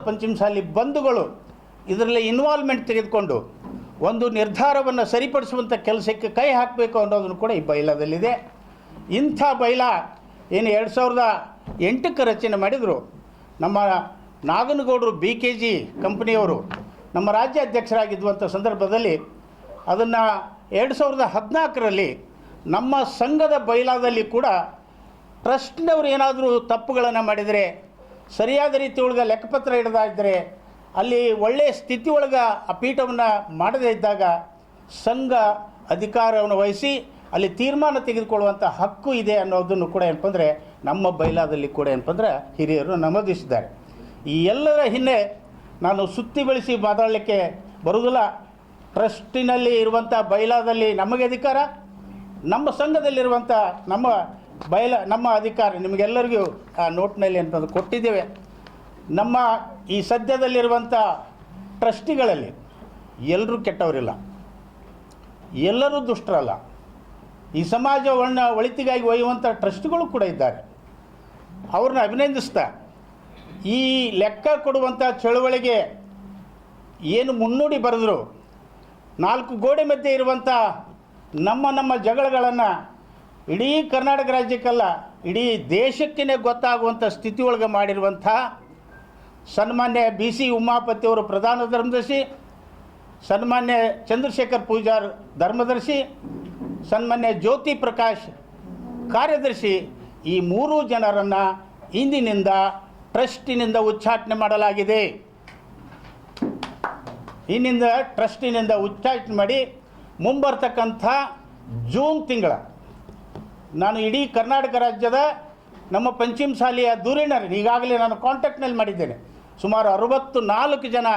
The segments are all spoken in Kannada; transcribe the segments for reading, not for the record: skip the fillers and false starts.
ಪಂಚಮಸಾಲಿ ಬಂಧುಗಳು ಇದರಲ್ಲಿ ಇನ್ವಾಲ್ವ್ಮೆಂಟ್ ತೆಗೆದುಕೊಂಡು ಒಂದು ನಿರ್ಧಾರವನ್ನು ಸರಿಪಡಿಸುವಂಥ ಕೆಲಸಕ್ಕೆ ಕೈ ಹಾಕಬೇಕು ಅನ್ನೋದನ್ನು ಕೂಡ ಈ ಬೈಲಾದಲ್ಲಿದೆ. ಇಂಥ ಬೈಲಾ ಏನು 2008ಕ್ಕೆ ರಚನೆ ಮಾಡಿದರು. ನಮ್ಮ ನಾಗನಗೌಡರು BKG ಕಂಪನಿಯವರು ನಮ್ಮ ರಾಜ್ಯಾಧ್ಯಕ್ಷರಾಗಿದ್ದಂಥ ಸಂದರ್ಭದಲ್ಲಿ ಅದನ್ನು 2014ರಲ್ಲಿ ನಮ್ಮ ಸಂಘದ ಬೈಲಾದಲ್ಲಿ ಕೂಡ ಟ್ರಸ್ಟ್ನವರು ಏನಾದರೂ ತಪ್ಪುಗಳನ್ನು ಮಾಡಿದರೆ, ಸರಿಯಾದ ರೀತಿಯೊಳಗೆ ಲೆಕ್ಕಪತ್ರ ಹಿಡಿದಾದರೆ, ಅಲ್ಲಿ ಒಳ್ಳೆಯ ಸ್ಥಿತಿ ಒಳಗೆ ಆ ಪೀಠವನ್ನು ಮಾಡದೇ ಇದ್ದಾಗ ಸಂಘ ಅಧಿಕಾರವನ್ನು ವಹಿಸಿ ಅಲ್ಲಿ ತೀರ್ಮಾನ ತೆಗೆದುಕೊಳ್ಳುವಂಥ ಹಕ್ಕು ಇದೆ ಅನ್ನೋದನ್ನು ಕೂಡ ಏನಪ್ಪ ಅಂದರೆ ನಮ್ಮ ಬೈಲಾದಲ್ಲಿ ಕೂಡ ಏನಪ್ಪ ಅಂದರೆ ಹಿರಿಯರು ನಮೂದಿಸಿದ್ದಾರೆ. ಈ ಎಲ್ಲರ ಹಿನ್ನೆ ನಾನು ಸುತ್ತಿ ಬೆಳೆಸಿ ಮಾತಾಡಲಿಕ್ಕೆ ಬರುವುದಿಲ್ಲ. ಟ್ರಸ್ಟಿನಲ್ಲಿ ಇರುವಂಥ ಬೈಲಾದಲ್ಲಿ ನಮಗೆ ಅಧಿಕಾರ, ನಮ್ಮ ಸಂಘದಲ್ಲಿರುವಂಥ ನಮ್ಮ ಅಧಿಕಾರ ನಿಮಗೆಲ್ಲರಿಗೂ ಆ ನೋಟ್ನಲ್ಲಿ ಅಂತಂದು ಕೊಟ್ಟಿದ್ದೇವೆ. ನಮ್ಮ ಈ ಸದ್ಯದಲ್ಲಿರುವಂಥ ಟ್ರಸ್ಟಿಗಳಲ್ಲಿ ಎಲ್ಲರೂ ಕೆಟ್ಟವರಿಲ್ಲ, ಎಲ್ಲರೂ ದುಷ್ಟರಲ್ಲ. ಈ ಸಮಾಜವನ್ನು ಒಳಿತಿಗಾಗಿ ಒಯ್ಯುವಂಥ ಟ್ರಸ್ಟಿಗಳು ಕೂಡ ಇದ್ದಾರೆ. ಅವ್ರನ್ನ ಅಭಿನಂದಿಸ್ತಾ ಈ ಲೆಕ್ಕ ಕೊಡುವಂಥ ಚಳುವಳಿಗೆ ಏನು ಮುನ್ನುಡಿ ಬರೆದರು, 4 ಗೋಡೆ ಮಧ್ಯೆ ಇರುವಂಥ ನಮ್ಮ ಜಗಳಗಳನ್ನು ಇಡೀ ಕರ್ನಾಟಕ ರಾಜ್ಯಕ್ಕಲ್ಲ ಇಡೀ ದೇಶಕ್ಕೇ ಗೊತ್ತಾಗುವಂಥ ಸ್ಥಿತಿ ಒಳಗೆ ಮಾಡಿರುವಂಥ ಸನ್ಮಾನ್ಯ BC ಉಮಾಪತಿಯವರು ಪ್ರಧಾನ ಧರ್ಮದರ್ಶಿ, ಸನ್ಮಾನ್ಯ ಚಂದ್ರಶೇಖರ್ ಪೂಜಾರ್ ಧರ್ಮದರ್ಶಿ, ಸನ್ಮಾನ್ಯ ಜ್ಯೋತಿ ಪ್ರಕಾಶ್ ಕಾರ್ಯದರ್ಶಿ, ಈ 3 ಜನರನ್ನು ಇಂದಿನಿಂದ ಟ್ರಸ್ಟಿನಿಂದ ಉಚ್ಚಾಟನೆ ಮಾಡಲಾಗಿದೆ. ಇನ್ನಿಂದ ಟ್ರಸ್ಟಿನಿಂದ ಉಚ್ಚಾಟನೆ ಮಾಡಿ ಮುಂಬರ್ತಕ್ಕಂಥ ಜೂನ್ ತಿಂಗಳ ನಾನು ಇಡೀ ಕರ್ನಾಟಕ ರಾಜ್ಯದ ನಮ್ಮ ಪಂಚಮಸಾಲಿಯ ಧುರೀಣರು ಈಗಾಗಲೇ ನಾನು ಕಾಂಟ್ಯಾಕ್ಟ್ನಲ್ಲಿ ಮಾಡಿದ್ದೇನೆ. ಸುಮಾರು 64 ಜನ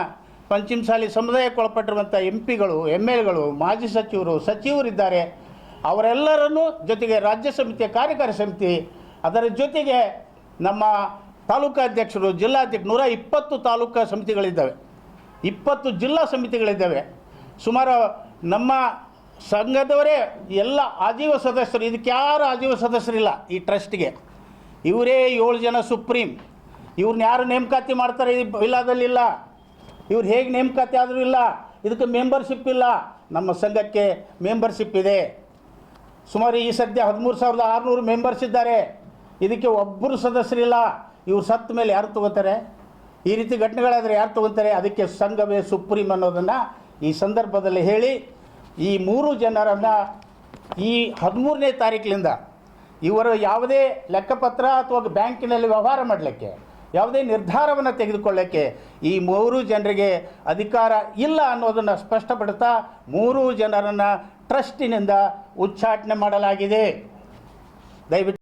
ಪಂಚಮಸಾಲಿ ಸಮುದಾಯಕ್ಕೆ ಒಳಪಟ್ಟಿರುವಂಥ MP ಗಳು, MLAಗಳು, ಮಾಜಿ ಸಚಿವರಿದ್ದಾರೆ. ಅವರೆಲ್ಲರನ್ನು ಜೊತೆಗೆ ರಾಜ್ಯ ಸಮಿತಿಯ ಕಾರ್ಯಕಾರಿ ಸಮಿತಿ, ಅದರ ಜೊತೆಗೆ ನಮ್ಮ ತಾಲೂಕಾ ಅಧ್ಯಕ್ಷರು, ಜಿಲ್ಲಾಧ್ಯಕ್ಷರು, 120 ತಾಲೂಕಾ ಸಮಿತಿಗಳಿದ್ದಾವೆ, 20 ಜಿಲ್ಲಾ ಸಮಿತಿಗಳಿದ್ದಾವೆ. ಸುಮಾರು ನಮ್ಮ ಸಂಘದವರೇ ಎಲ್ಲ ಆಜೀವ ಸದಸ್ಯರು. ಇದಕ್ಕೆ ಯಾರು ಆಜೀವ ಸದಸ್ಯರಿಲ್ಲ ಈ ಟ್ರಸ್ಟ್ಗೆ. ಇವರೇ 7 ಜನ ಸುಪ್ರೀಂ. ಇವ್ರನ್ನ ಯಾರು ನೇಮಕಾತಿ ಮಾಡ್ತಾರೆ ಈ ಬೈಲಾದಲ್ಲಿಲ್ಲ. ಇವ್ರು ಹೇಗೆ ನೇಮಕಾತಿ ಆದರೂ ಇಲ್ಲ. ಇದಕ್ಕೆ ಮೆಂಬರ್ಶಿಪ್ ಇಲ್ಲ. ನಮ್ಮ ಸಂಘಕ್ಕೆ ಮೆಂಬರ್ಶಿಪ್ ಇದೆ. ಸುಮಾರು ಈ ಸದ್ಯ 13,600 ಮೆಂಬರ್ಸ್ ಇದ್ದಾರೆ. ಇದಕ್ಕೆ ಒಬ್ಬರು ಸದಸ್ಯರಿಲ್ಲ. ಇವ್ರು ಸತ್ತ ಮೇಲೆ ಯಾರು ತೊಗೋತಾರೆ? ಈ ರೀತಿ ಘಟನೆಗಳಾದರೆ ಯಾರು ತೊಗೊತಾರೆ? ಅದಕ್ಕೆ ಸಂಘವೇ ಸುಪ್ರೀಂ ಅನ್ನೋದನ್ನು ಈ ಸಂದರ್ಭದಲ್ಲಿ ಹೇಳಿ, ಈ 3 ಜನರನ್ನು ಈ 13ನೇ ತಾರೀಕಿನಿಂದ ಇವರು ಯಾವುದೇ ಲೆಕ್ಕಪತ್ರ ಅಥವಾ ಬ್ಯಾಂಕಿನಲ್ಲಿ ವ್ಯವಹಾರ ಮಾಡಲಿಕ್ಕೆ, ಯಾವುದೇ ನಿರ್ಧಾರವನ್ನು ತೆಗೆದುಕೊಳ್ಳೋಕ್ಕೆ ಈ 3 ಜನರಿಗೆ ಅಧಿಕಾರ ಇಲ್ಲ ಅನ್ನೋದನ್ನು ಸ್ಪಷ್ಟಪಡ್ತಾ 3 ಜನರನ್ನು ಟ್ರಸ್ಟಿನಿಂದ ಉಚ್ಚಾಟನೆ ಮಾಡಲಾಗಿದೆ. ದಯವಿಟ್ಟು